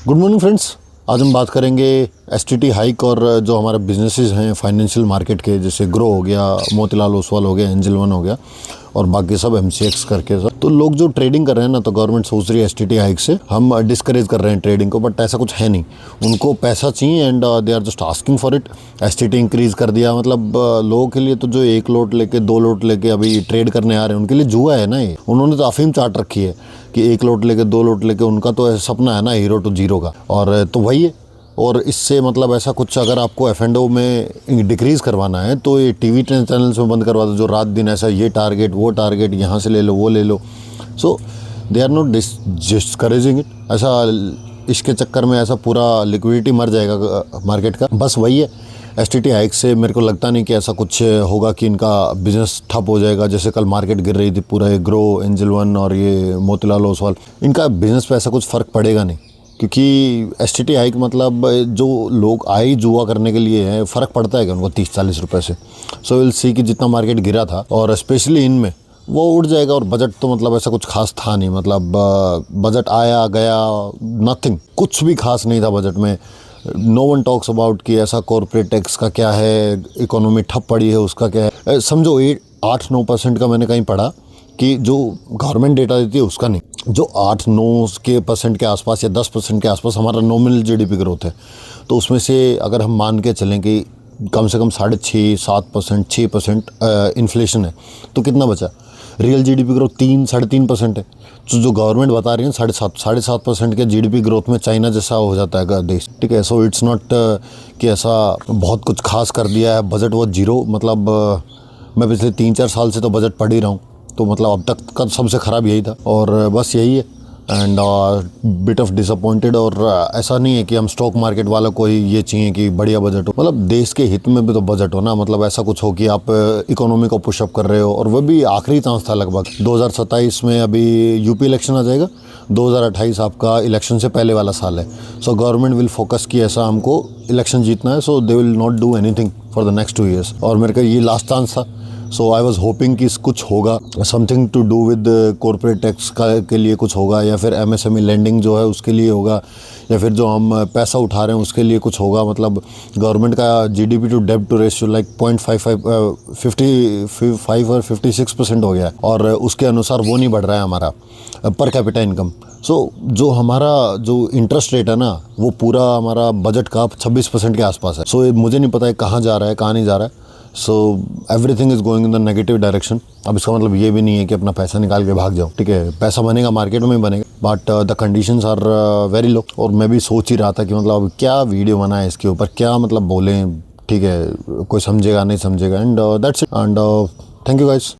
Good morning friends. आज हम बात करेंगे एसटीटी हाइक और जो हमारे बिजनेसेस हैं फाइनेंशियल मार्केट के, जैसे ग्रो हो गया, मोतीलाल ओसवाल हो गया, एंजल वन हो गया और बाकी सब एमसीएक्स करके सब। तो लोग जो ट्रेडिंग कर रहे हैं ना, तो गवर्नमेंट सोच रही है एसटीटी हाइक से हम डिस्करेज कर रहे हैं ट्रेडिंग को, बट ऐसा कुछ है नहीं। उनको पैसा चाहिए and they are just asking for it. STT increase कर दिया, मतलब लोगों के लिए तो जो 1 लोट लेके 2 लोट लेके अभी ट्रेड करने आ रहे हैं उनके लिए जुआ है ना ये। उन्होंने तो अफीम चाट रखी है कि 1 लोट लेके 2 लोट लेके, उनका तो सपना है ना हीरो टू जीरो का। और तो वही है। और इससे मतलब ऐसा कुछ अगर आपको एफ&ओ में डिक्रीज़ करवाना है तो ये टीवी चैनल्स में बंद करवा दो, जो रात दिन ऐसा ये टारगेट वो टारगेट, यहाँ से ले लो वो ले लो। So they are not discouraging it. ऐसा इसके चक्कर में ऐसा पूरा लिक्विडिटी मर जाएगा मार्केट का। बस वही है, एसटीटी हाइक से मेरे को लगता नहीं कि ऐसा कुछ होगा कि इनका बिजनेस ठप हो जाएगा। जैसे कल मार्केट गिर रही थी, पूरा ये ग्रो, एंजल वन और ये मोतीलाल ओसवाल, इनका बिजनेस पे ऐसा कुछ फ़र्क पड़ेगा नहीं, क्योंकि एसटीटी हाइक मतलब जो लोग आए जुआ करने के लिए हैं, फ़र्क पड़ता है कि उनको 30-40 रुपये से। सो विल सी कि जितना मार्केट गिरा था और स्पेशली इनमें वो उड़ जाएगा। और बजट तो मतलब ऐसा कुछ खास था नहीं, मतलब बजट आया गया, नथिंग, कुछ भी खास नहीं था बजट में। नो वन टॉक्स अबाउट कि ऐसा कॉर्पोरेट टैक्स का क्या है, इकोनॉमी ठप पड़ी है उसका क्या है। समझो 8-9% का मैंने कहीं पढ़ा कि जो गवर्नमेंट डेटा देती है उसका नहीं, जो 8-9% के आसपास या 10% के आसपास हमारा नॉमिनल जीडीपी ग्रोथ है, तो उसमें से अगर हम मान के चलें कि कम से कम 6.5-7%, 6% इन्फ्लेशन है, तो कितना बचा? रियल जीडीपी ग्रोथ 3-3.5% है। तो जो गवर्नमेंट बता रही है 7.5% के जीडीपी ग्रोथ में चाइना जैसा हो जाता है देश, ठीक है। सो इट्स नॉट कि ऐसा बहुत कुछ खास कर दिया है। बजट वो जीरो, मतलब मैं पिछले 3-4 साल से तो बजट पढ़ ही रहा हूँ, तो मतलब अब तक का सबसे ख़राब यही था। और बस यही है एंड बिट ऑफ डिसअपॉइंटेड। और ऐसा नहीं है कि हम स्टॉक मार्केट वालों को ही ये चाहिए कि बढ़िया बजट हो, मतलब देश के हित में भी तो बजट हो ना। मतलब ऐसा कुछ हो कि आप इकोनॉमी को पुशअप कर रहे हो, और वह भी आखिरी चांस था लगभग। 2027 में अभी यूपी इलेक्शन आ जाएगा, 2028 आपका इलेक्शन से पहले वाला साल है। सो गवर्नमेंट विल फोकस कि ऐसा हमको इलेक्शन जीतना है, so they will not do anything for the next 2 years. और मेरे का ये लास्ट चांस था। सो आई वॉज होपिंग कि कुछ होगा, something to do with corporate tax का के लिए कुछ होगा, या फिर एमएसएमई लेंडिंग जो है उसके लिए होगा, या फिर जो हम पैसा उठा रहे हैं उसके लिए कुछ होगा। मतलब गवर्नमेंट का जीडीपी टू डेब्ट टू रेशियो लाइक 55 और 56% हो गया है, और उसके अनुसार वो नहीं बढ़ रहा है हमारा पर कैपिटा इनकम। सो जो हमारा जो इंटरेस्ट रेट है ना, वो पूरा हमारा बजट का 26% के आसपास है। सो मुझे नहीं पता है कहाँ जा रहा है कहाँ नहीं जा रहा है। So everything is going in the negative direction. अब इसका मतलब ये भी नहीं है कि अपना पैसा निकाल के भाग जाओ, ठीक है। पैसा बनेगा, मार्केट में बनेगा, but the conditions are very low. और मैं भी सोच ही रहा था कि मतलब अब क्या वीडियो बनाए इसके ऊपर, क्या मतलब बोलें, ठीक है, कोई समझेगा नहीं समझेगा, and that's it, and thank you guys.